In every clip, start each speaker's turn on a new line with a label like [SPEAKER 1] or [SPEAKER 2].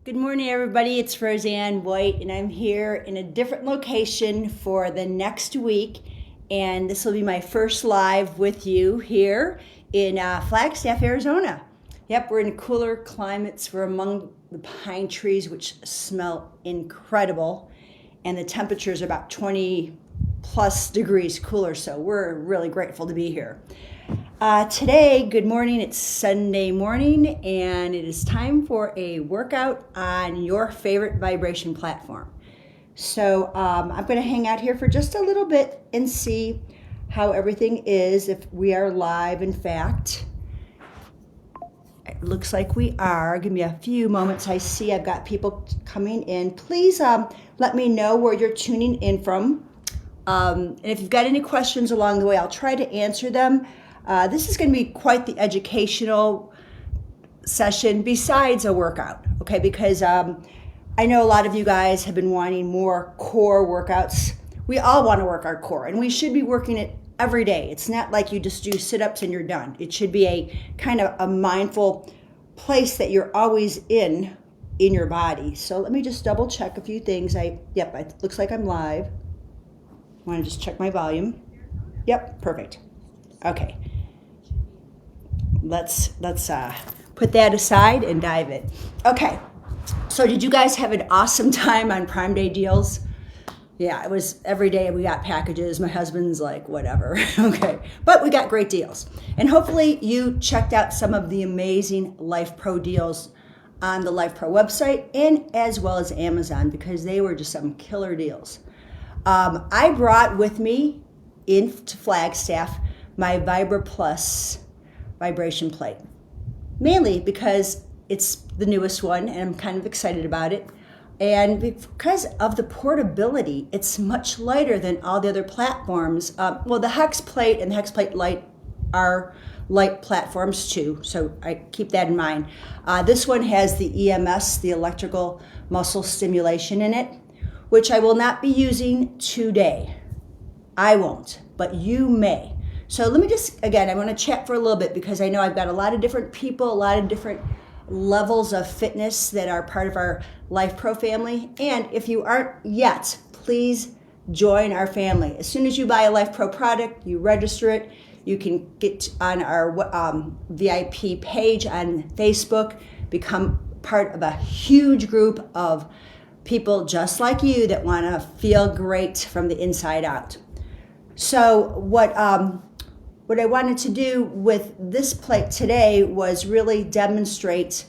[SPEAKER 1] Good morning, everybody. It's Roseann White, and I'm here in a different location for the next week. And this will be my first live with you here in Flagstaff, Arizona. Yep, we're in cooler climates. We're among the pine trees, which smell incredible. And the temperatures are about 20 plus degrees cooler, so we're really grateful to be here. Today, good morning, it's Sunday morning, and it is time for a workout on your favorite vibration platform. So I'm going to hang out here for just a little bit and see how everything is, if we are live, in fact. It looks like we are. Give me a few moments. I see I've got people coming in. Please let me know where you're tuning in from. And if you've got any questions along the way, I'll try to answer them. This is going to be quite the educational session besides a workout, okay? Because I know a lot of you guys have been wanting more core workouts. We all want to work our core, and we should be working it every day. It's not like you just do sit-ups and you're done. It should be a kind of a mindful place that you're always in your body. So let me just double check a few things. It looks like I'm live. I want to just check my volume. Yep, perfect. Okay. Let's put that aside and dive in. Okay, so did you guys have an awesome time on Prime Day deals? Yeah, it was every day we got packages. My husband's like, whatever. Okay, but we got great deals. And hopefully you checked out some of the amazing Lifepro deals on the Lifepro website and as well as Amazon, because they were just some killer deals. I brought with me into Flagstaff my Vibra Plus vibration plate, mainly because it's the newest one and I'm kind of excited about it, and because of the portability. It's much lighter than all the other platforms. The Hex Plate and the Hex Plate Lite are light platforms too, so I keep that in mind. This one has the EMS, the electrical muscle stimulation, in it, which I will not be using today. I won't, but you may. So let me just, again, I want to chat for a little bit because I know I've got a lot of different people, a lot of different levels of fitness that are part of our Lifepro family. And if you aren't yet, please join our family. As soon as you buy a Lifepro product, you register it, you can get on our VIP page on Facebook, become part of a huge group of people just like you that want to feel great from the inside out. So what I wanted to do with this plate today was really demonstrate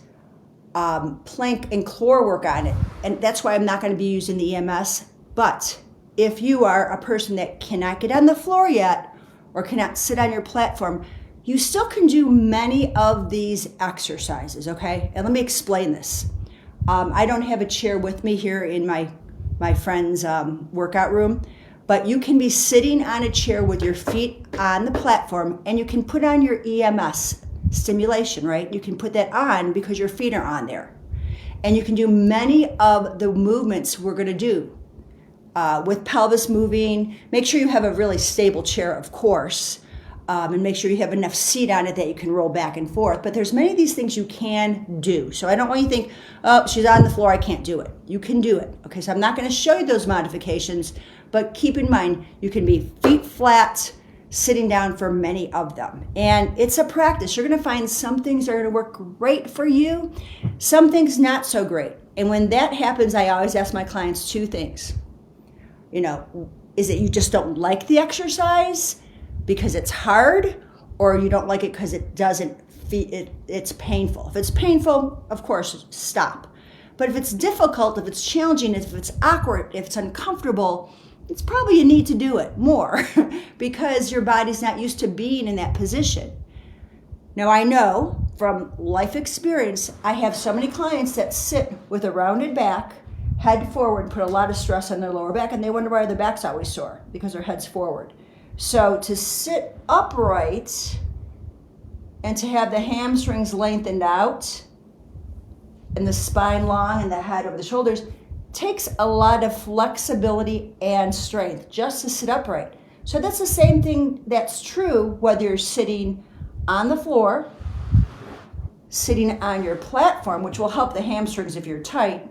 [SPEAKER 1] plank and core work on it. And that's why I'm not going to be using the EMS. But if you are a person that cannot get on the floor yet or cannot sit on your platform, you still can do many of these exercises, okay? And let me explain this. I don't have a chair with me here in my friend's workout room, but you can be sitting on a chair with your feet on the platform, and you can put on your EMS stimulation, right? You can put that on because your feet are on there. And you can do many of the movements we're going to do with pelvis moving. Make sure you have a really stable chair, of course, and make sure you have enough seat on it that you can roll back and forth. But there's many of these things you can do. So I don't want you to think, oh, she's on the floor, I can't do it. You can do it. Okay, so I'm not going to show you those modifications, but keep in mind, you can be feet flat, sitting down for many of them. And it's a practice. You're going to find some things are going to work great for you, some things not so great. And when that happens, I always ask my clients two things. Is it you just don't like the exercise because it's hard, or you don't like it because it doesn't it's painful? If it's painful, of course, stop. But if it's difficult, if it's challenging, if it's awkward, if it's uncomfortable, it's probably you need to do it more because your body's not used to being in that position. Now, I know from life experience, I have so many clients that sit with a rounded back, head forward, put a lot of stress on their lower back, and they wonder why their back's always sore, because their head's forward. So to sit upright and to have the hamstrings lengthened out and the spine long and the head over the shoulders takes a lot of flexibility and strength just to sit upright. So that's the same thing that's true whether you're sitting on the floor, sitting on your platform, which will help the hamstrings if you're tight,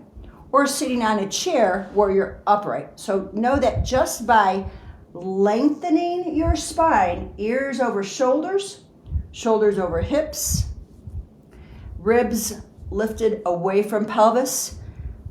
[SPEAKER 1] or sitting on a chair where you're upright. So know that just by lengthening your spine, ears over shoulders, shoulders over hips, ribs lifted away from pelvis,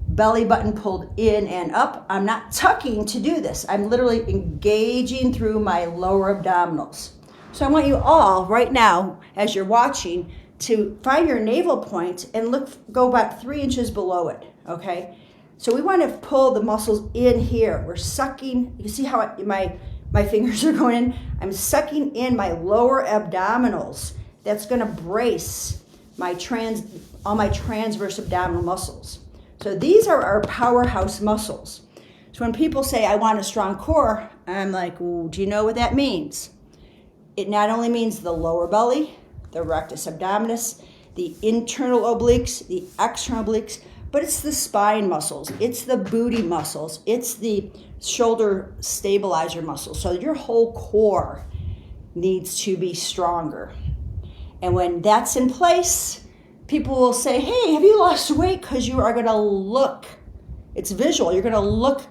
[SPEAKER 1] belly button pulled in and up. I'm not tucking to do this. I'm literally engaging through my lower abdominals. So I want you all right now, as you're watching, to find your navel point and go about 3 inches below it, okay? So we want to pull the muscles in here. We're sucking. You see how my fingers are going in? I'm sucking in my lower abdominals. That's going to brace all my transverse abdominal muscles. So these are our powerhouse muscles. So when people say, I want a strong core, I'm like, ooh, do you know what that means? It not only means the lower belly, the rectus abdominis, the internal obliques, the external obliques, but it's the spine muscles, it's the booty muscles, it's the shoulder stabilizer muscles. So your whole core needs to be stronger. And when that's in place, people will say, hey, have you lost weight? Because you are going to look, it's visual, you're going to look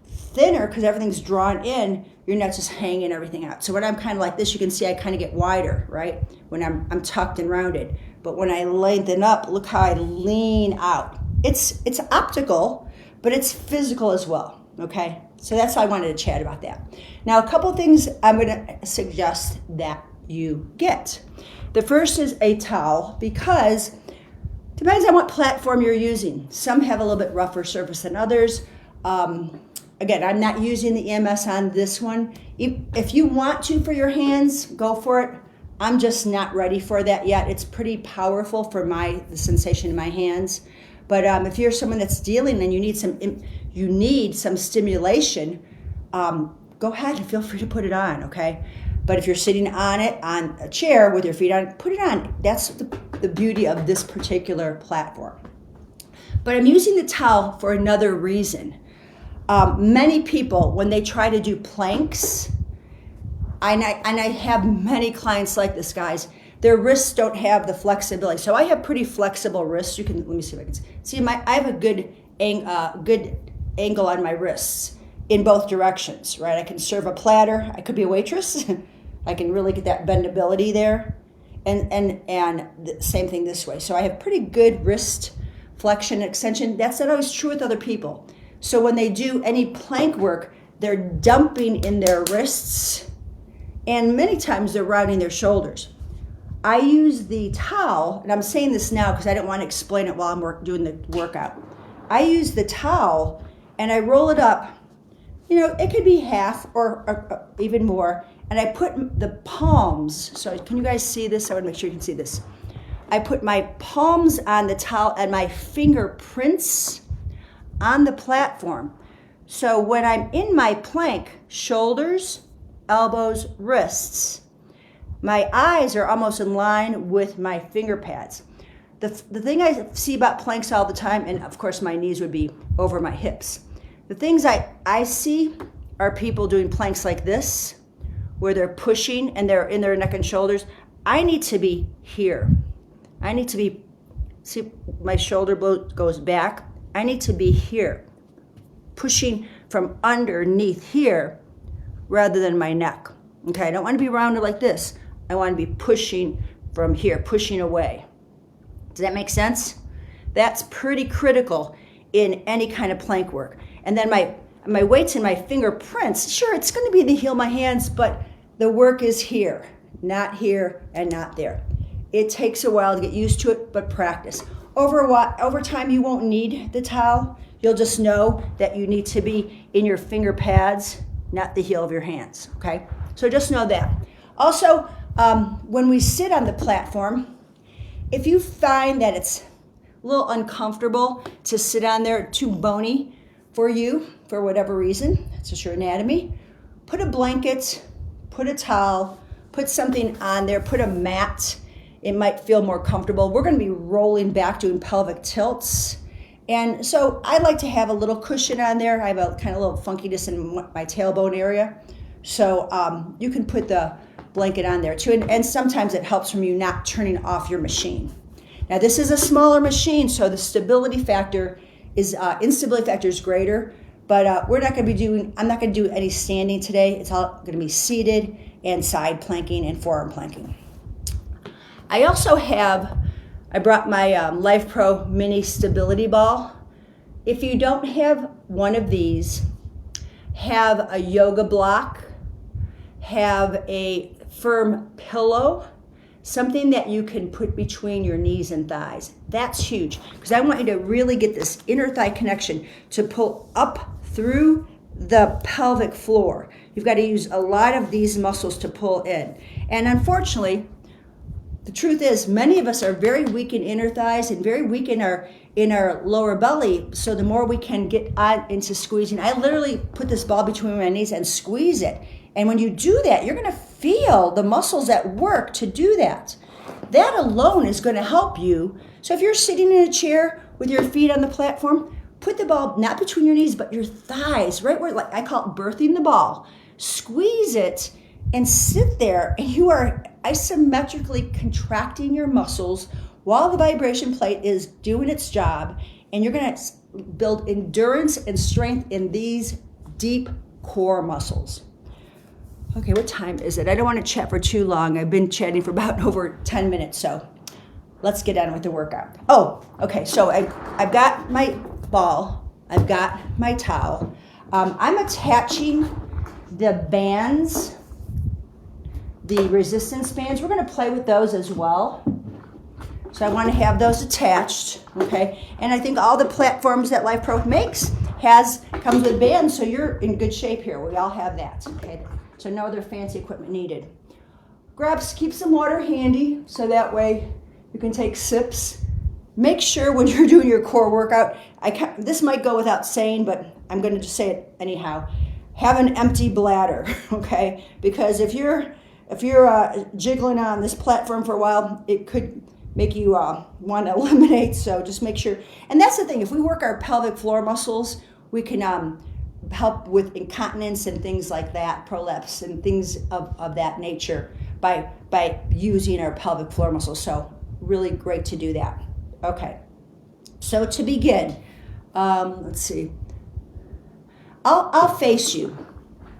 [SPEAKER 1] thinner because everything's drawn in. You're not just hanging everything out. So when I'm kind of like this, you can see I kind of get wider, right? When I'm tucked and rounded. But when I lengthen up, look how I lean out. It's optical, but it's physical as well, okay? So that's why I wanted to chat about that. Now, a couple things I'm going to suggest that you get. The first is a towel, because depends on what platform you're using. Some have a little bit rougher surface than others. Again, I'm not using the EMS on this one. If you want to for your hands, go for it. I'm just not ready for that yet. It's pretty powerful for the sensation in my hands. But if you're someone that's dealing and you need some stimulation, go ahead and feel free to put it on, okay? But if you're sitting on it, on a chair with your feet on, put it on. That's the beauty of this particular platform. But I'm using the towel for another reason. Many people, when they try to do planks, and I have many clients like this, guys, their wrists don't have the flexibility. So I have pretty flexible wrists. Let me see if I can see. I have a good angle on my wrists in both directions, right? I can serve a platter. I could be a waitress. I can really get that bendability there. And the same thing this way. So I have pretty good wrist flexion and extension. That's not always true with other people. So when they do any plank work, they're dumping in their wrists, and many times they're rounding their shoulders. I use the towel, and I'm saying this now because I don't want to explain it while I'm doing the workout. I use the towel and I roll it up. It could be half or even more, and I put the palms. So can you guys see this? I want to make sure you can see this. I put my palms on the towel and my fingerprints on the platform. So when I'm in my plank, shoulders, elbows, wrists, my eyes are almost in line with my finger pads. The thing I see about planks all the time, and of course my knees would be over my hips. The things I see are people doing planks like this, where they're pushing and they're in their neck and shoulders. I need to be here. I need to be, see my shoulder goes back. I need to be here, pushing from underneath here rather than my neck. Okay, I don't want to be rounded like this. I want to be pushing from here, pushing away. Does that make sense? That's pretty critical in any kind of plank work. And then my weights and my fingerprints, sure, it's going to be the heel of my hands, but the work is here, not here and not there. It takes a while to get used to it, but practice. Over time, you won't need the towel. You'll just know that you need to be in your finger pads, not the heel of your hands, okay? So just know that. Also, when we sit on the platform, if you find that it's a little uncomfortable to sit on there, too bony for you, for whatever reason, it's just your anatomy, put a blanket, put a towel, put something on there, put a mat. It might feel more comfortable. We're going to be rolling back, doing pelvic tilts. And so I like to have a little cushion on there. I have a kind of little funkiness in my tailbone area. So you can put the blanket on there too. And sometimes it helps from you not turning off your machine. Now this is a smaller machine, so the stability factor is, instability factor is greater, but we're not going to be doing, I'm not going to do any standing today. It's all going to be seated and side planking and forearm planking. I also have, I brought my Lifepro mini stability ball. If you don't have one of these, have a yoga block, have a firm pillow, something that you can put between your knees and thighs. That's huge, because I want you to really get this inner thigh connection to pull up through the pelvic floor. You've got to use a lot of these muscles to pull in. And unfortunately, the truth is many of us are very weak in inner thighs and very weak in our lower belly. So the more we can get on into squeezing, I literally put this ball between my knees and squeeze it. And when you do that, you're going to feel the muscles at work to do that. That alone is going to help you. So if you're sitting in a chair with your feet on the platform, put the ball not between your knees, but your thighs, right where, like I call it birthing the ball. Squeeze it and sit there, and you are isometrically contracting your muscles while the vibration plate is doing its job, and you're going to build endurance and strength in these deep core muscles. Okay, what time is it? I don't want to chat for too long. I've been chatting for about over 10 minutes, so let's get on with the workout. Oh, okay, so I've got my ball, I've got my towel. I'm attaching the bands, the resistance bands. We're going to play with those as well. So I want to have those attached, okay? And I think all the platforms that Lifepro makes comes with bands, so you're in good shape here. We all have that, okay? So no other fancy equipment needed. Keep some water handy, so that way you can take sips. Make sure when you're doing your core workout, this might go without saying, but I'm going to just say it anyhow. Have an empty bladder, okay? Because if you're jiggling on this platform for a while, it could make you want to eliminate. So just make sure. And that's the thing. If we work our pelvic floor muscles, we can help with incontinence and things like that, prolapse and things of that nature by using our pelvic floor muscles. So really great to do that. Okay. So to begin, let's see. I'll face you.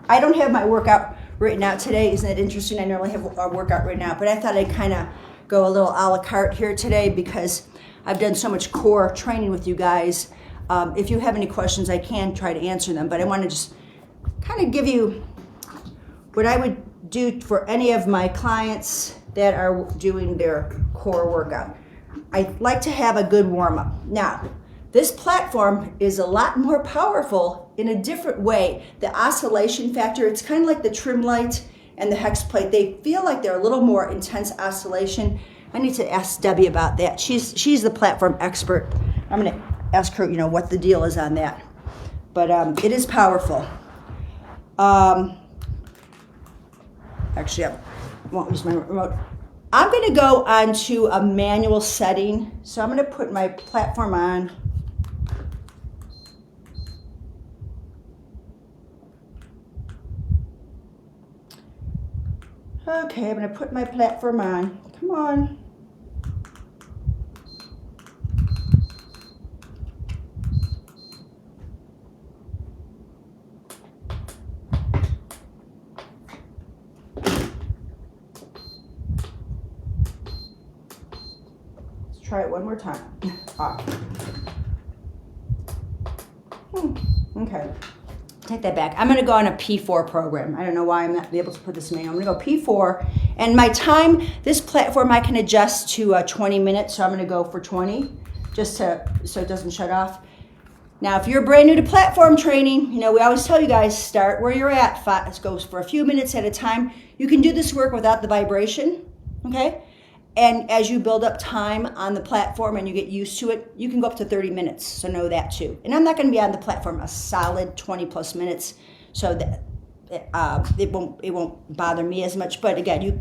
[SPEAKER 1] I don't have my workout written out today. Isn't it interesting? I normally have a workout written out, but I thought I'd kind of go a little a la carte here today because I've done so much core training with you guys. If you have any questions, I can try to answer them, but I want to just kind of give you what I would do for any of my clients that are doing their core workout. I like to have a good warm-up. Now, this platform is a lot more powerful in a different way. The oscillation factor, it's kind of like the trim light and the hex plate. They feel like they're a little more intense oscillation. I need to ask Debbie about that. She's the platform expert. I'm going to ask her, what the deal is on that. But it is powerful. Actually, I won't use my remote. I'm going to go onto a manual setting. So I'm going to put my platform on. Okay, I'm going to put my platform on. Come on. Let's try it one more time. Okay. Take that back. I'm going to go on a P4 program. I don't know why I'm not able to put this in. I'm going to go P4. And my time, this platform I can adjust to 20 minutes. So I'm going to go for 20 so it doesn't shut off. Now, if you're brand new to platform training, we always tell you guys, start where you're at. Let's go for a few minutes at a time. You can do this work without the vibration, okay? And as you build up time on the platform and you get used to it, you can go up to 30 minutes. So know that too. And I'm not going to be on the platform a solid 20 plus minutes, so that it won't bother me as much. But again, you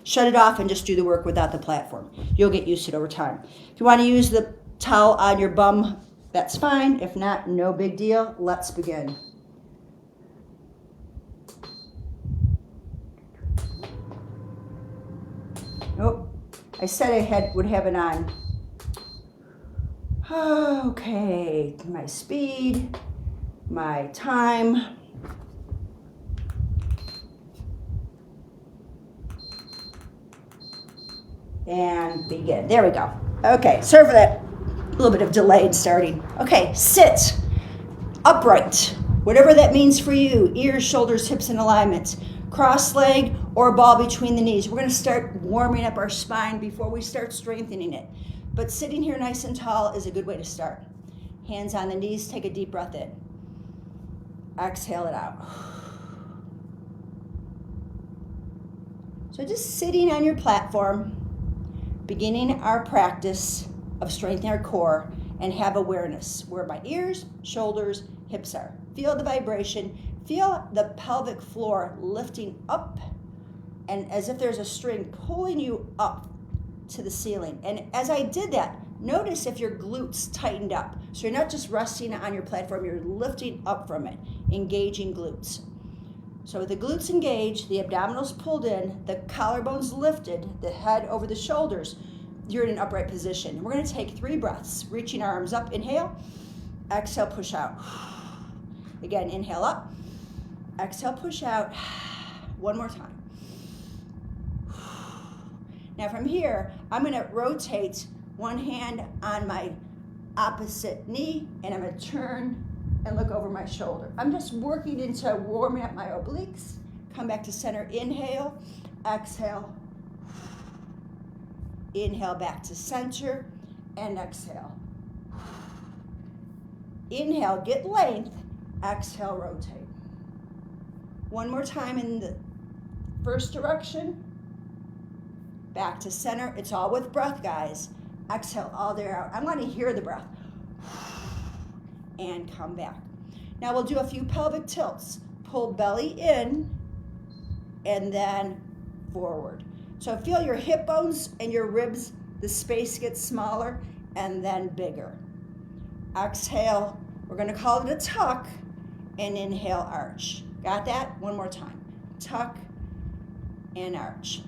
[SPEAKER 1] shut it off and just do the work without the platform. You'll get used to it over time. If you want to use the towel on your bum, that's fine. If not, no big deal. Let's begin. Oh. I said I would have it on Okay, my speed, my time. And begin. There we go. Okay, sorry for that little bit of delayed starting. Okay, sit upright, whatever that means for you. Ears, shoulders, hips in alignment. Cross leg or ball between the knees. We're going to start warming up our spine before we start strengthening it. But sitting here nice and tall is a good way to start. Hands on the knees, take a deep breath in. Exhale it out. So just sitting on your platform, beginning our practice of strengthening our core, and have awareness where my ears, shoulders, hips are. Feel the vibration. Feel the pelvic floor lifting up, and as if there's a string pulling you up to the ceiling. And as I did that, notice if your glutes tightened up. So you're not just resting on your platform, you're lifting up from it, engaging glutes. So with the glutes engaged, the abdominals pulled in, the collarbones lifted, the head over the shoulders, you're in an upright position. We're going to take 3 breaths, reaching arms up, inhale, exhale, push out. Again, inhale up, exhale, push out. One more time. Now from here, I'm going to rotate one hand on my opposite knee, and I'm going to turn and look over my shoulder. I'm just working into warming up my obliques. Come back to center, inhale, exhale. Inhale back to center, and exhale. Inhale, get length, exhale, rotate. One more time in the first direction. Back to center. It's all with breath, guys. Exhale all the way out. I want to hear the breath. And come back. Now we'll do a few pelvic tilts. Pull belly in and then forward. So feel your hip bones and your ribs, the space gets smaller and then bigger. Exhale, we're going to call it a tuck, and inhale, arch. Got that? One more time. Tuck and arch.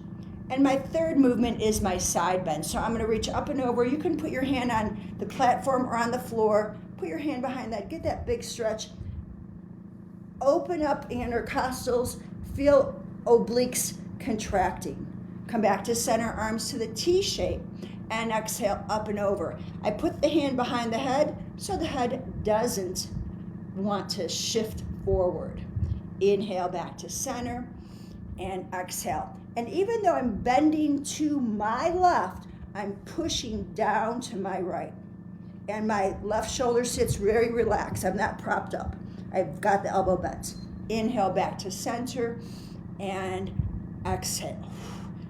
[SPEAKER 1] And my third movement is my side bend. So I'm going to reach up and over. You can put your hand on the platform or on the floor. Put your hand behind that. Get that big stretch. Open up intercostals. Feel obliques contracting. Come back to center, arms to the T shape. And exhale, up and over. I put the hand behind the head so the head doesn't want to shift forward. Inhale back to center and exhale. And even though I'm bending to my left, I'm pushing down to my right. And my left shoulder sits very relaxed. I'm not propped up. I've got the elbow bent. Inhale back to center and exhale.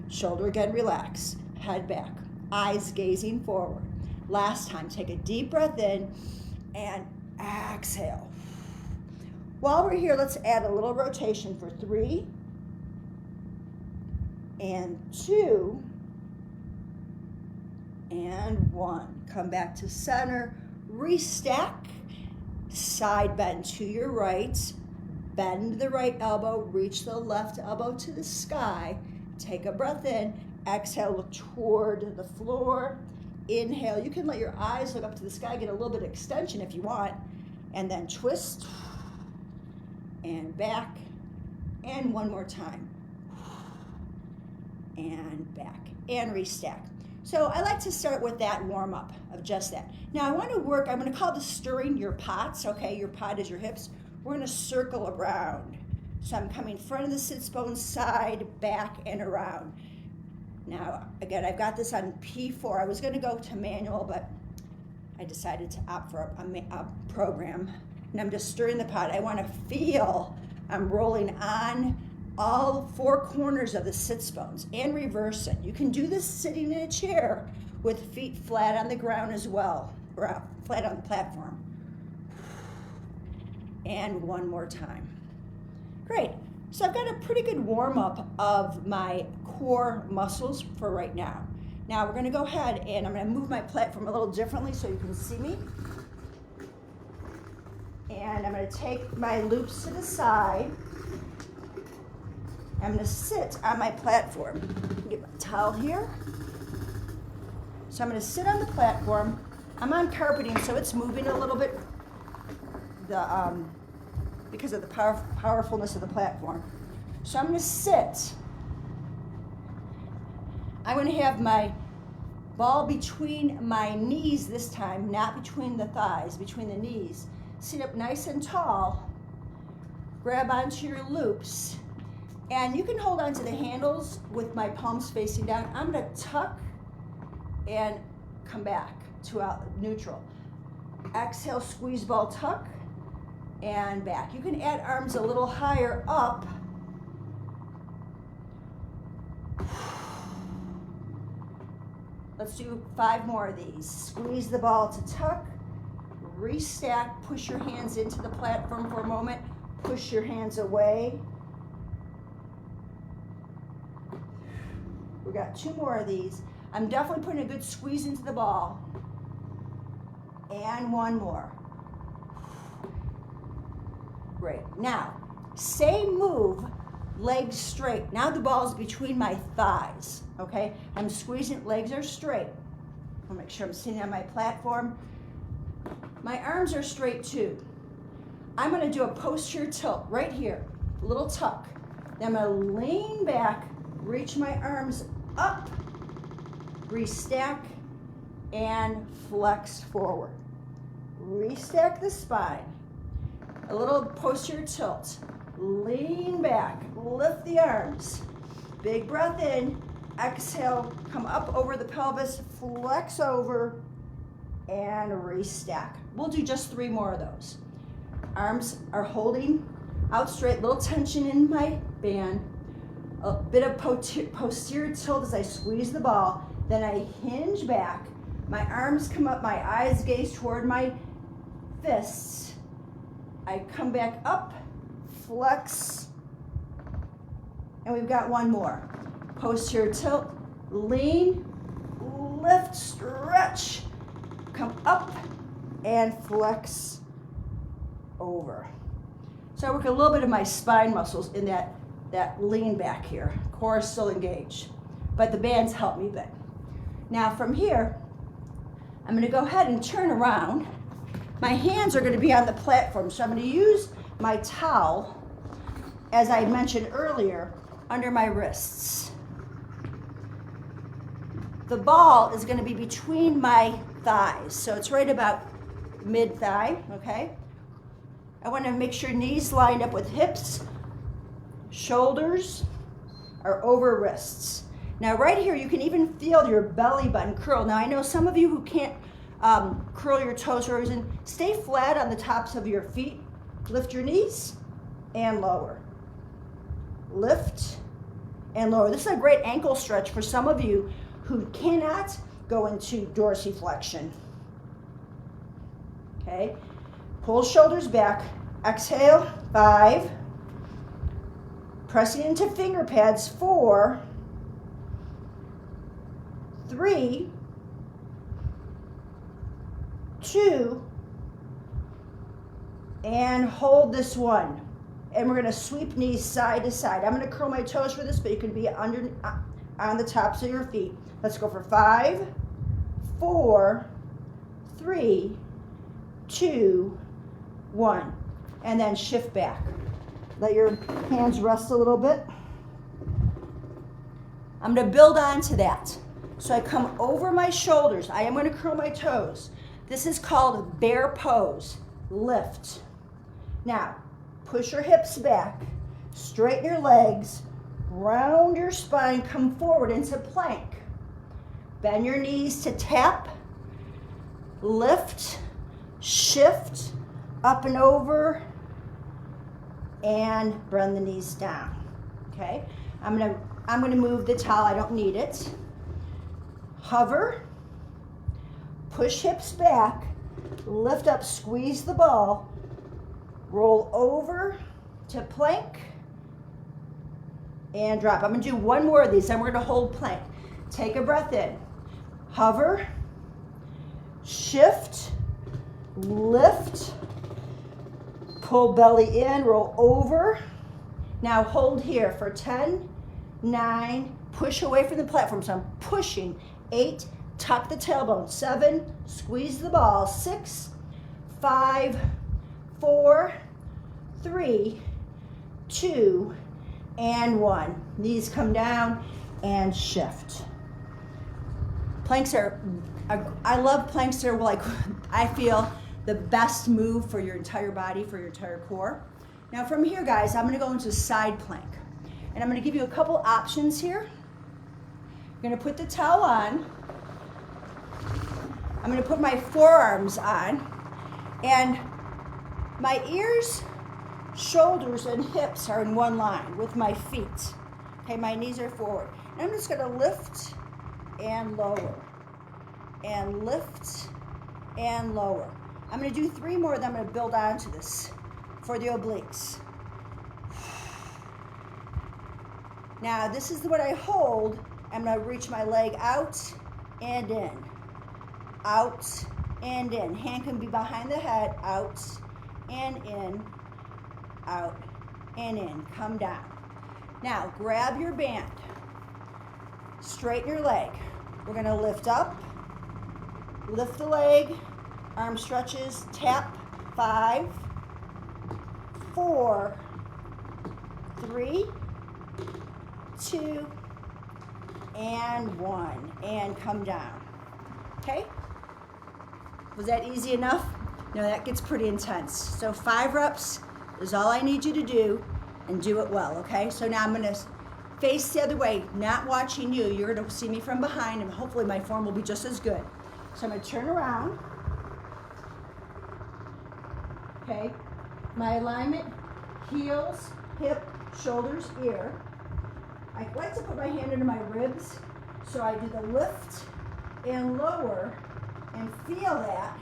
[SPEAKER 1] Shoulder again, relax. Head back. Eyes gazing forward. Last time, take a deep breath in and exhale. While we're here, let's add a little rotation for 3 and 2 and 1. Come back to center, restack, side bend to your right, bend the right elbow, reach the left elbow to the sky, take a breath in, exhale, look toward the floor, inhale. You can let your eyes look up to the sky, get a little bit of extension if you want, and then twist, and back, and one more time. And back, and restack. So I like to start with that warm up of just that. Now I want to work, I'm going to call this stirring your pots, okay? Your pot is your hips. We're going to circle around. So I'm coming front of the sits bones, side, back, and around. Now, again, I've got this on P4. I was going to go to manual, but I decided to opt for a program. And I'm just stirring the pot. I want to feel I'm rolling on all 4 corners of the sits bones and reverse it. You can do this sitting in a chair with feet flat on the ground as well, or flat on the platform. And one more time. Great. So I've got a pretty good warm-up of my core muscles for right now. Now we're going to go ahead and I'm going to move my platform a little differently so you can see me. And I'm going to take my loops to the side. I'm going to sit on my platform. Get my towel here. So I'm going to sit on the platform. I'm on carpeting, so it's moving a little bit because of the powerfulness of the platform. So I'm going to sit. I'm going to have my ball between my knees this time, not between the thighs, between the knees. Sit up nice and tall. Grab onto your loops. And you can hold onto the handles with my palms facing down. I'm going to tuck and come back to neutral. Exhale, squeeze ball, tuck, and back. You can add arms a little higher up. Let's do 5 more of these. Squeeze the ball to tuck, restack, push your hands into the platform for a moment, push your hands away. We got 2 more of these. I'm definitely putting a good squeeze into the ball. And 1 more. Great. Now, same move, legs straight. Now the ball's between my thighs, okay? I'm squeezing, legs are straight. I'll make sure I'm sitting on my platform. My arms are straight too. I'm gonna do a posterior tilt right here, a little tuck. Then I'm gonna lean back, reach my arms up, restack, and flex forward. Restack the spine. A little posterior tilt. Lean back, lift the arms. Big breath in, exhale, come up over the pelvis, flex over, and restack. We'll do just 3 more of those. Arms are holding out straight, little tension in my band. A bit of posterior tilt as I squeeze the ball. Then I hinge back. My arms come up, my eyes gaze toward my fists. I come back up, flex, and we've got 1 more. Posterior tilt, lean, lift, stretch, come up, and flex over. So I work a little bit of my spine muscles in that lean back here. Core is still engaged, but the bands help me a bit. Now from here, I'm gonna go ahead and turn around. My hands are gonna be on the platform, so I'm gonna use my towel, as I mentioned earlier, under my wrists. The ball is gonna be between my thighs, so it's right about mid-thigh, okay? I wanna make sure knees lined up with hips, shoulders are over wrists. Now right here, you can even feel your belly button curl. Now I know some of you who can't curl your toes or reason, stay flat on the tops of your feet. Lift your knees and lower. Lift and lower. This is a great ankle stretch for some of you who cannot go into dorsiflexion. Okay, pull shoulders back. Exhale, 5. Pressing into finger pads, 4, 3, 2, and hold this 1. And we're gonna sweep knees side to side. I'm gonna curl my toes for this, but you can be under on the tops of your feet. Let's go for 5, 4, 3, 2, 1. And then shift back. Let your hands rest a little bit. I'm gonna build on to that. So I come over my shoulders. I am gonna curl my toes. This is called bear pose. Lift. Now, push your hips back, straighten your legs, round your spine, come forward into plank. Bend your knees to tap, lift, shift, up and over, and bend the knees down, okay? I'm gonna move the towel, I don't need it. Hover, push hips back, lift up, squeeze the ball, roll over to plank, and drop. I'm gonna do 1 more of these, then we're gonna hold plank. Take a breath in, hover, shift, lift, pull belly in, roll over. Now hold here for 10, 9, push away from the platform. So I'm pushing, 8, tuck the tailbone. 7, squeeze the ball. 6, 5, 4, 3, 2, and 1. Knees come down and shift. Planks are, I love planks. They're like, I feel the best move for your entire body, for your entire core. Now from here, guys, I'm gonna go into side plank. And I'm gonna give you a couple options here. I'm gonna put the towel on. I'm gonna put my forearms on. And my ears, shoulders, and hips are in one line with my feet. Okay, my knees are forward. And I'm just gonna lift and lower. And lift and lower. I'm gonna do 3 more, then I'm gonna build onto this for the obliques. Now, this is what I hold. I'm gonna reach my leg out and in. Out and in. Hand can be behind the head, out and in, out and in. Come down. Now, grab your band. Straighten your leg. We're gonna lift up, lift the leg, arm stretches, tap. 5, 4, 3, 2, and 1, and come down. Okay? Was that easy enough? No, that gets pretty intense. So 5 reps is all I need you to do, and do it well, okay? So now I'm gonna face the other way, not watching you. You're gonna see me from behind, and hopefully my form will be just as good. So I'm gonna turn around. Okay, my alignment, heels, hip, shoulders, ear. I like to put my hand under my ribs, so I do the lift and lower and feel that.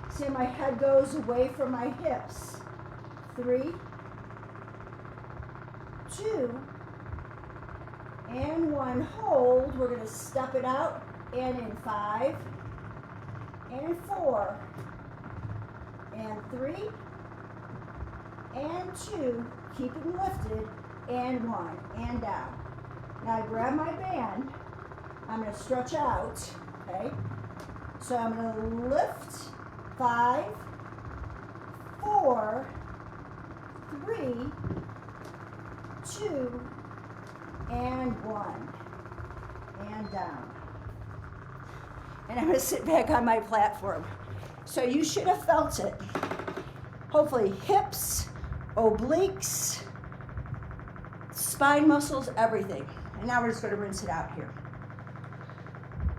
[SPEAKER 1] See how my head goes away from my hips. 3, 2, and 1. Hold. We're going to step it out and in. 5, and 4, and 3, and 2. Keep it lifted. And 1, and down. Now I grab my band. I'm going to stretch out, okay? So I'm going to lift. 5, 4, 3, 2, and 1, and down. And I'm going to sit back on my platform. So you should have felt it. Hopefully hips, obliques, spine muscles, everything. And now we're just going to rinse it out here.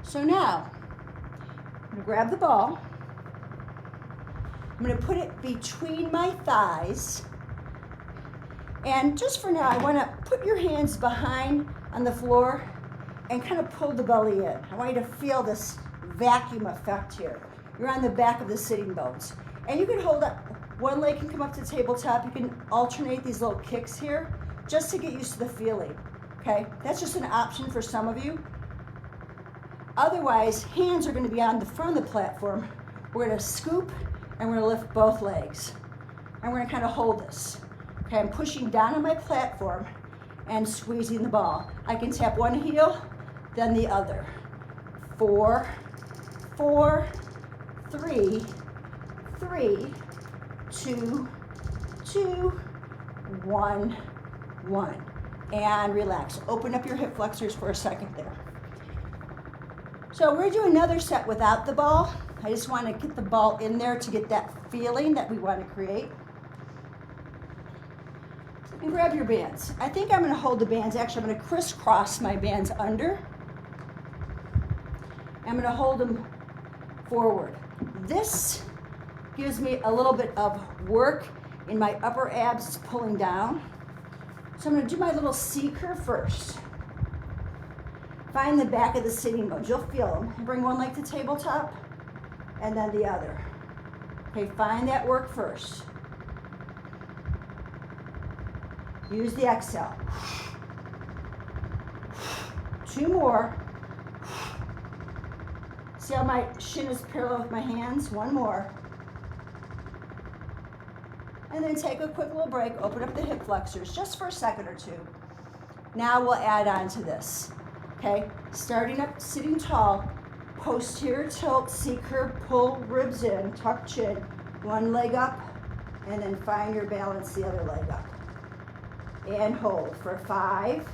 [SPEAKER 1] So now, I'm going to grab the ball. I'm going to put it between my thighs. And just for now, I want to put your hands behind on the floor and kind of pull the belly in. I want you to feel this vacuum effect here. You're on the back of the sitting bones. And you can hold up, one leg can come up to the tabletop. You can alternate these little kicks here just to get used to the feeling, okay? That's just an option for some of you. Otherwise, hands are going to be on the front of the platform. We're going to scoop and we're going to lift both legs. And we're going to kind of hold this. Okay, I'm pushing down on my platform and squeezing the ball. I can tap one heel, then the other. 4, 4, 3, 3, 2, 2, 1, 1. And relax. Open up your hip flexors for a second there. So we're doing another set without the ball. I just want to get the ball in there to get that feeling that we want to create. And grab your bands. I think I'm going to hold the bands. Actually, I'm going to crisscross my bands under. I'm going to hold them forward. This gives me a little bit of work in my upper abs pulling down. So I'm going to do my little C curve first. Find the back of the sitting bones. You'll feel them. Bring one leg to tabletop and then the other. Okay, find that work first. Use the exhale. 2 more. See how my shin is parallel with my hands? 1 more. And then take a quick little break. Open up the hip flexors just for a second or 2. Now we'll add on to this. Okay, starting up, sitting tall, posterior tilt, C-curve, pull ribs in, tuck chin, one leg up, and then find your balance the other leg up. And hold for 5,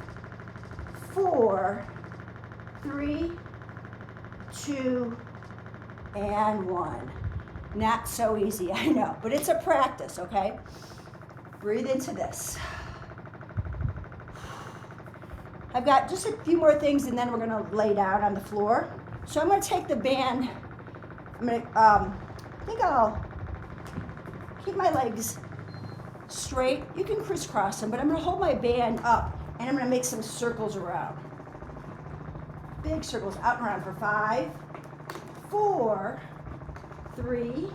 [SPEAKER 1] 4, 3, 2, and 1. Not so easy, I know, but it's a practice, okay? Breathe into this. I've got just a few more things and then we're gonna lay down on the floor. So I'm gonna take the band, I think I'll keep my legs straight. You can crisscross them, but I'm gonna hold my band up and I'm gonna make some circles around. Big circles out and around for 5, 4, 3,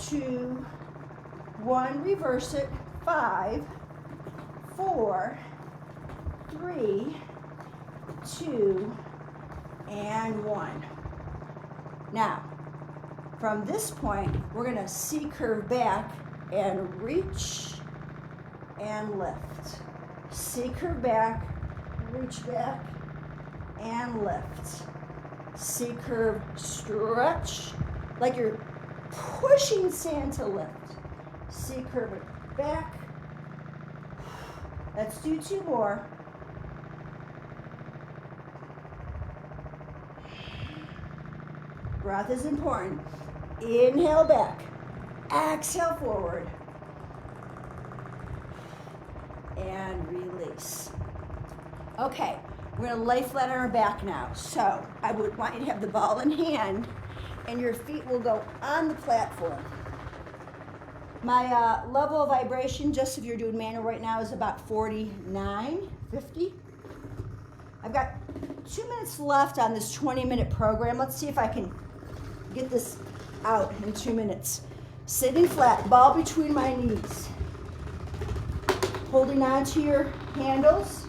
[SPEAKER 1] 2, 1. Reverse it. 5, 4, 3, 2, and 1. Now, from this point, we're going to C-curve back and reach and lift. C-curve back, reach back, and lift. C-curve, stretch, like you're pushing sand to lift. C-curve it back. Let's do 2 more. Breath is important. Inhale back. Exhale forward. And release. Okay, we're going to lay flat on our back now. So I would want you to have the ball in hand and your feet will go on the platform. My level of vibration, just if you're doing manual right now, is about 49, 50. I've got 2 minutes left on this 20-minute program. Let's see if I can get this out in 2 minutes. Sitting flat, ball between my knees. Holding on to your handles.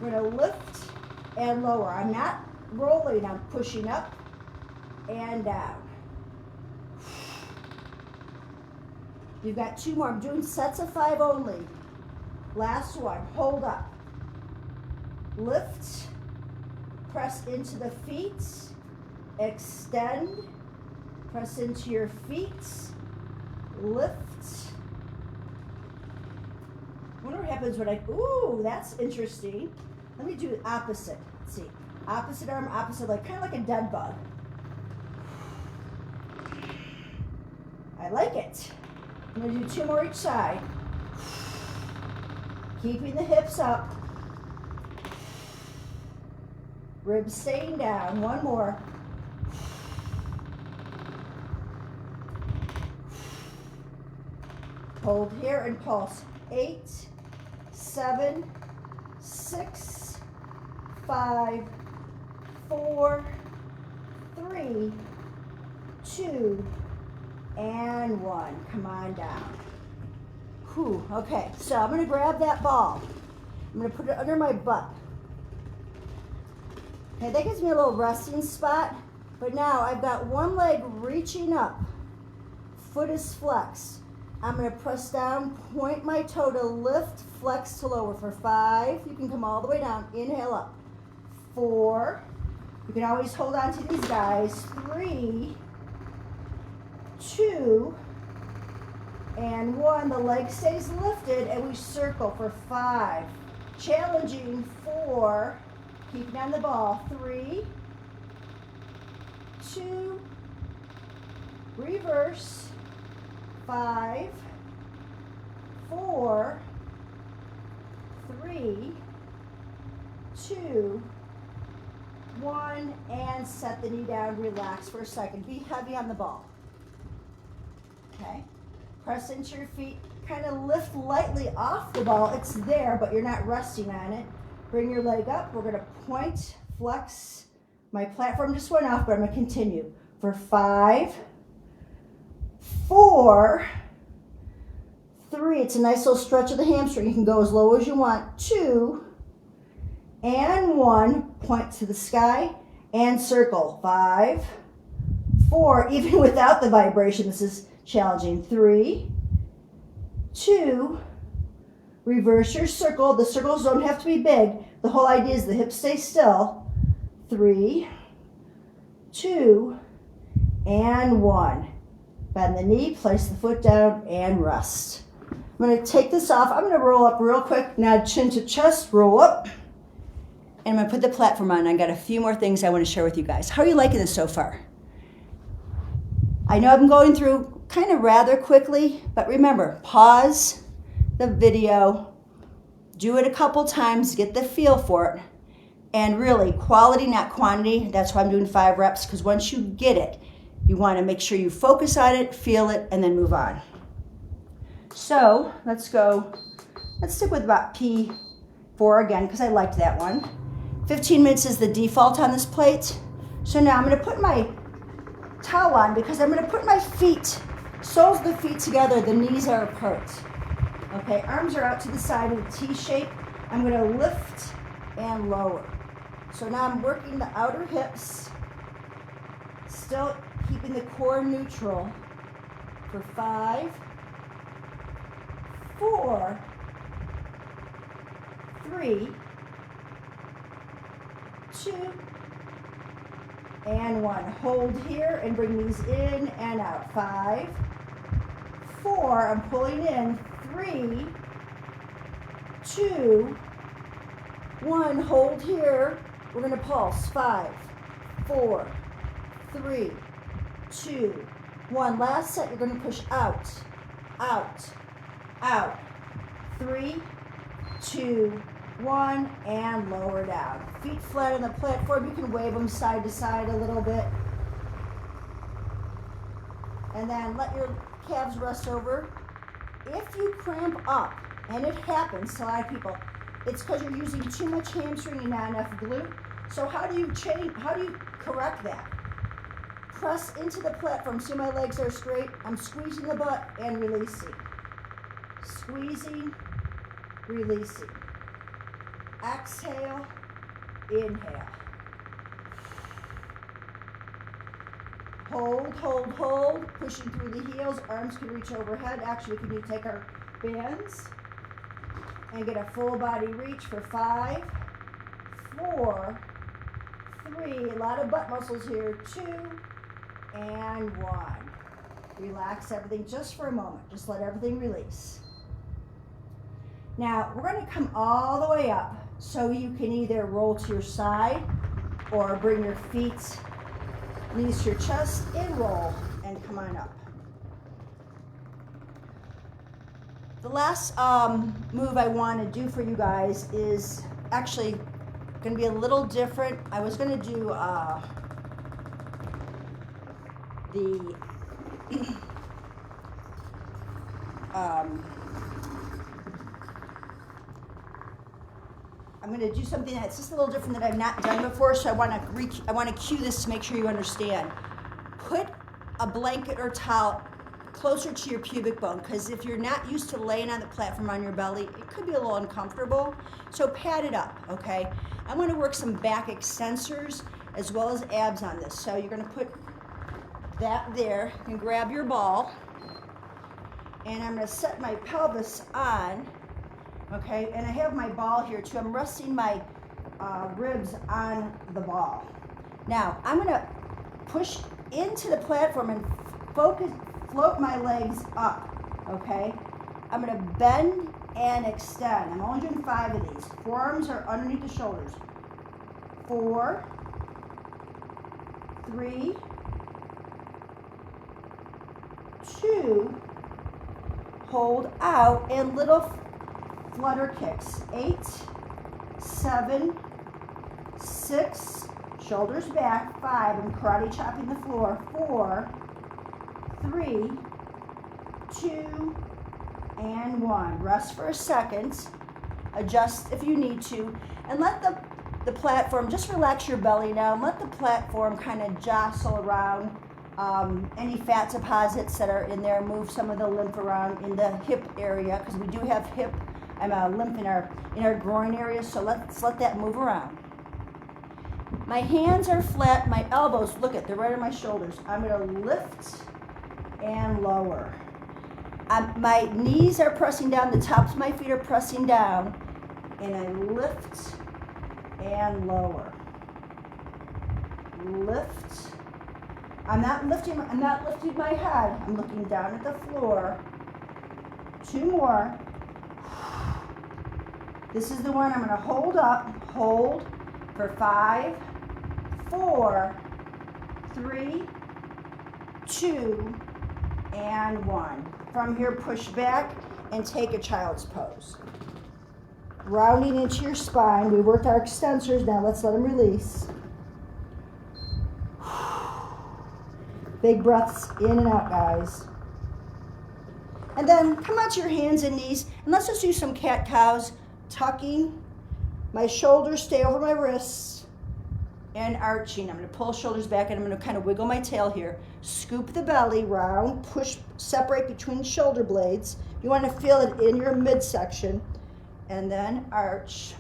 [SPEAKER 1] We're going to lift and lower. I'm not rolling, I'm pushing up and down. You've got 2 more. I'm doing sets of 5 only. Last one. Hold up. Lift. Press into the feet. Extend. Press into your feet. Lift. I wonder what happens when ooh, that's interesting. Let me do the opposite. Let's see. Opposite arm, opposite leg. Kind of like a dead bug. I like it. I'm going to do 2 more each side. Keeping the hips up. Ribs staying down. 1 more. Hold here and pulse. 8, 7, 6, 5, 4, 3, 2, and 1. Come on down. Whew. Okay, so I'm going to grab that ball. I'm going to put it under my butt. Okay, that gives me a little resting spot. But now I've got one leg reaching up. Foot is flexed. I'm going to press down, point my toe to lift, flex to lower for 5. You can come all the way down. Inhale up. 4. You can always hold on to these guys. 3, 2, and 1. The leg stays lifted and we circle for 5. Challenging. 4. Keeping on the ball. 3, 2, reverse. 5, 4, 3, 2, 1, and set the knee down. Relax for a second. Be heavy on the ball. Okay. Press into your feet. Kind of lift lightly off the ball. It's there, but you're not resting on it. Bring your leg up. We're going to point, flex. My platform just went off, but I'm going to continue for 5, 4, 3. It's a nice little stretch of the hamstring. You can go as low as you want. 2, and 1. Point to the sky and circle. 5, 4. Even without the vibration, this is challenging. 3, 2. Reverse your circle. The circles don't have to be big. The whole idea is the hips stay still. 3, 2, and 1. Bend the knee, place the foot down, and rest. I'm going to take this off. I'm going to roll up real quick. Now chin to chest, roll up. And I'm going to put the platform on. I got a few more things I want to share with you guys. How are you liking this so far? I know I'm going through kind of rather quickly, but remember, pause the video, do it a couple times, get the feel for it, and really quality, not quantity. That's why I'm doing 5 reps, because once you get it, you want to make sure you focus on it, feel it, and then move on. So let's stick with about P4 again, because I liked that one. 15 minutes is the default on this plate. So now I'm going to put my towel on, because I'm going to put my feet, soles of the feet together, the knees are apart. Okay, arms are out to the side in a T shape. I'm going to lift and lower. So now I'm working the outer hips, still keeping the core neutral for 5, 4, 3, 2, and 1. Hold here and bring these in and out. 5, 4, I'm pulling in. 3, 2, 1. Hold here. We're going to pulse. 5, 4, 3, 2, 1. Last set, you're going to push out, out, out. 3, 2, 1, and lower down. Feet flat on the platform. You can wave them side to side a little bit. And then let your calves rest over. If you cramp up, and it happens to a lot of people, it's because you're using too much hamstring and not enough glute. So how do you correct that? Press into the platform. See, my legs are straight. I'm squeezing the butt and releasing. Squeezing, releasing. Exhale, inhale. Hold, hold, hold. Pushing through the heels. Arms can reach overhead. Actually, can you take our bands and get a full body reach for 5, 4, 3. A lot of butt muscles here. 2, and 1. Relax everything just for a moment. Just let everything release. Now, we're going to come all the way up, so you can either roll to your side or bring your feet, knees to your chest, and roll, and come on up. The last move I want to do for you guys is actually going to be a little different. I was going to do I'm going to do something that's just a little different that I've not done before, so I want to cue this to make sure you understand. Put a blanket or towel closer to your pubic bone, because if you're not used to laying on the platform on your belly, it could be a little uncomfortable. So pad it up, okay? I want to work some back extensors as well as abs on this. So you're going to put that there and grab your ball, and I'm going to set my pelvis on. Okay, and I have my ball here too. I'm resting my ribs on the ball. Now, I'm going to push into the platform and float my legs up, okay? I'm going to bend and extend. I'm only doing 5 of these. Forearms are underneath the shoulders. 4, 3, 2, hold out, and little flutter kicks. 8, 7, 6, shoulders back. 5, I'm karate chopping the floor. 4, 3, 2, and 1. Rest for a second. Adjust if you need to. And let the platform, just relax your belly now, and let the platform kind of jostle around any fat deposits that are in there. Move some of the lymph around in the hip area, because we do have lymph in our groin area, so let's let that move around. My hands are flat, my elbows, look at, they're right on my shoulders. I'm going to lift and lower. My knees are pressing down, the tops of my feet are pressing down, and I lift and lower. Lift. I'm not lifting my head. I'm looking down at the floor. 2 more. This is the one I'm going to hold up. Hold for 5, 4, 3, 2, and 1. From here, push back and take a child's pose. Rounding into your spine. We worked our extensors. Now let's let them release. Big breaths in and out, guys. And then come onto your hands and knees, and let's just do some cat-cows. Tucking. My shoulders stay over my wrists. And arching. I'm going to pull shoulders back, and I'm going to kind of wiggle my tail here. Scoop the belly, round, push, separate between shoulder blades. You want to feel it in your midsection. And then arch.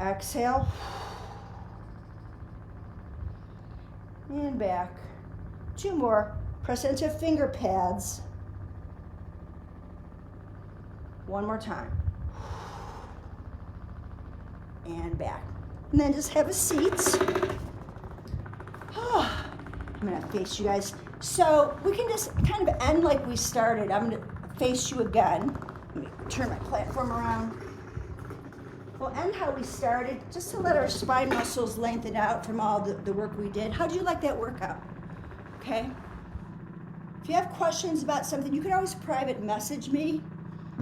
[SPEAKER 1] Exhale. And back. 2 more. Press into finger pads. 1 more time. And back. And then just have a seat. I'm going to face you guys. So we can just kind of end like we started. I'm going to face you again. Let me turn my platform around. We'll end how we started, just to let our spine muscles lengthen out from all the work we did. How do you like that workout? Okay? If you have questions about something, you can always private message me.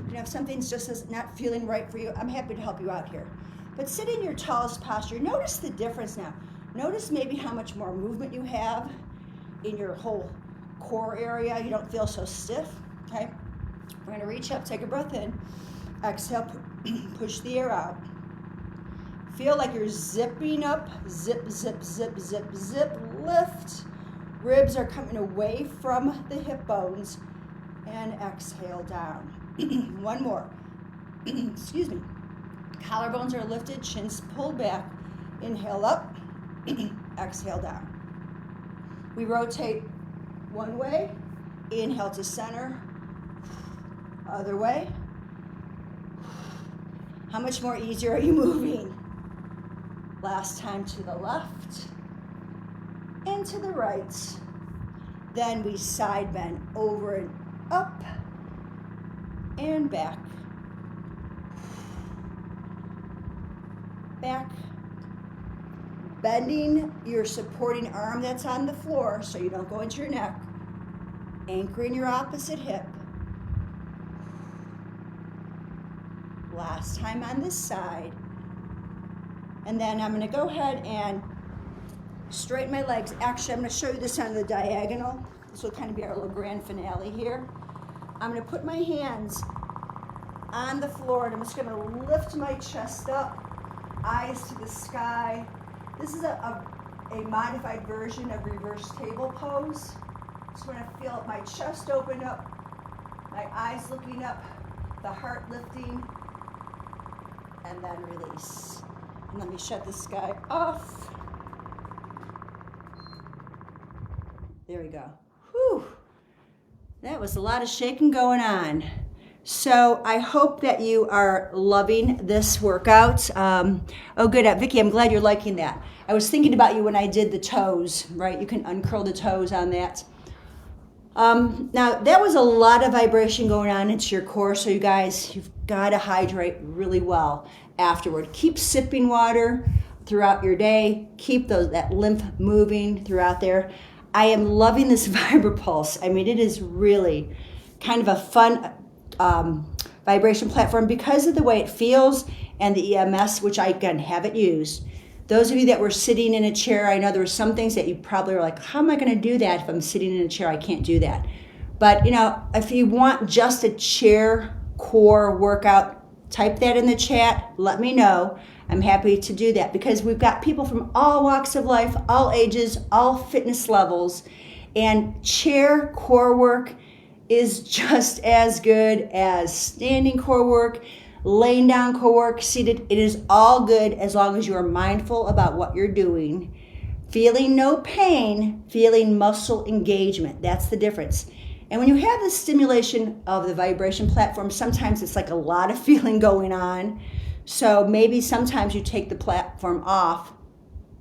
[SPEAKER 1] You know, if something's just not feeling right for you, I'm happy to help you out here. But sit in your tallest posture. Notice the difference now. Notice maybe how much more movement you have in your whole core area. You don't feel so stiff, okay? We're gonna reach up, take a breath in. Exhale, push the air out. Feel like you're zipping up, zip, zip, zip, zip, zip, lift. Ribs are coming away from the hip bones, and exhale down. 1 more. Excuse me. Collarbones are lifted, chins pulled back. Inhale up, exhale down. We rotate one way, inhale to center, other way. How much more easier are you moving? Last time to the left and to the right. Then we side bend over and up and back. Back. Bending your supporting arm that's on the floor so you don't go into your neck. Anchoring your opposite hip. Last time on this side. And then I'm going to go ahead and straighten my legs. Actually, I'm going to show you this on the diagonal. This will kind of be our little grand finale here. I'm going to put my hands on the floor, and I'm just going to lift my chest up, eyes to the sky. This is a modified version of reverse table pose. Just want to feel my chest open up, my eyes looking up, the heart lifting, and then release. And let me shut this guy off. There we go. Whew. That was a lot of shaking going on. So I hope that you are loving this workout. Oh, good. Vicki, I'm glad you're liking that. I was thinking about you when I did the toes, right? You can uncurl the toes on that. Now, that was a lot of vibration going on into your core, so you guys, you've got to hydrate really well afterward. Keep sipping water throughout your day. Keep that lymph moving throughout there. I am loving this VibraPulse. I mean, it is really kind of a fun vibration platform because of the way it feels and the EMS, which I, again, haven't used. Those of you that were sitting in a chair, I know there were some things that you probably were like, how am I going to do that if I'm sitting in a chair? I can't do that. But, you know, if you want just a chair core workout, type that in the chat. Let me know. I'm happy to do that because we've got people from all walks of life, all ages, all fitness levels. And chair core work is just as good as standing core work, laying down core work, seated. It is all good as long as you are mindful about what you're doing. Feeling no pain, feeling muscle engagement. That's the difference. And when you have the stimulation of the vibration platform, sometimes it's like a lot of feeling going on. So maybe sometimes you take the platform off,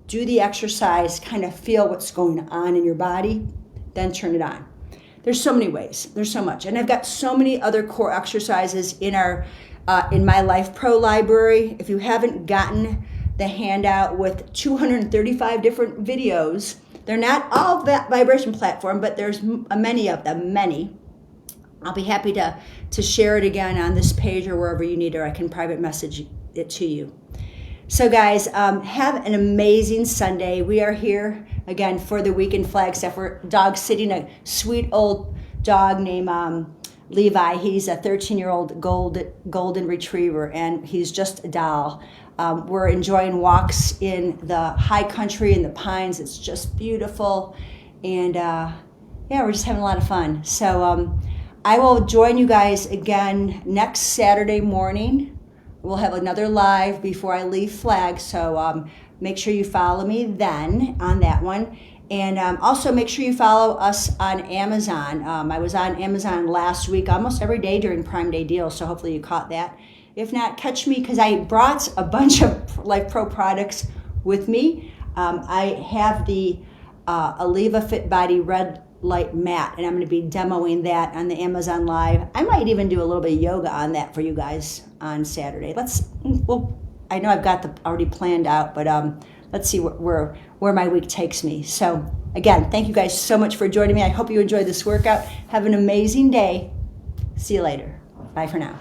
[SPEAKER 1] do the exercise, kind of feel what's going on in your body, then turn it on. There's so many ways. There's so much. And I've got so many other core exercises in our in my Lifepro library. If you haven't gotten the handout with 235 different videos, they're not all that vibration platform, but there's many of them, many. I'll be happy to share it again on this page or wherever you need, or I can private message it to you. So guys, have an amazing Sunday. We are here again for the Week in Flagstaff. We're dog sitting a sweet old dog named Levi. He's a 13-year-old golden retriever, and he's just a doll. We're enjoying walks in the high country in the pines. It's just beautiful, and yeah, we're just having a lot of fun. So I will join you guys again next Saturday morning. We'll have another live before I leave Flag, so make sure you follow me then on that one. And also make sure you follow us on Amazon. I was on Amazon last week, almost every day during Prime Day deals, so hopefully you caught that. If not, catch me, because I brought a bunch of Lifepro products with me. I have the Aliva Fit Body Red Light Mat, and I'm going to be demoing that on the Amazon Live. I might even do a little bit of yoga on that for you guys on Saturday. I know I've got already planned out, but let's see where my week takes me. So again, thank you guys so much for joining me. I hope you enjoyed this workout. Have an amazing day. See you later. Bye for now.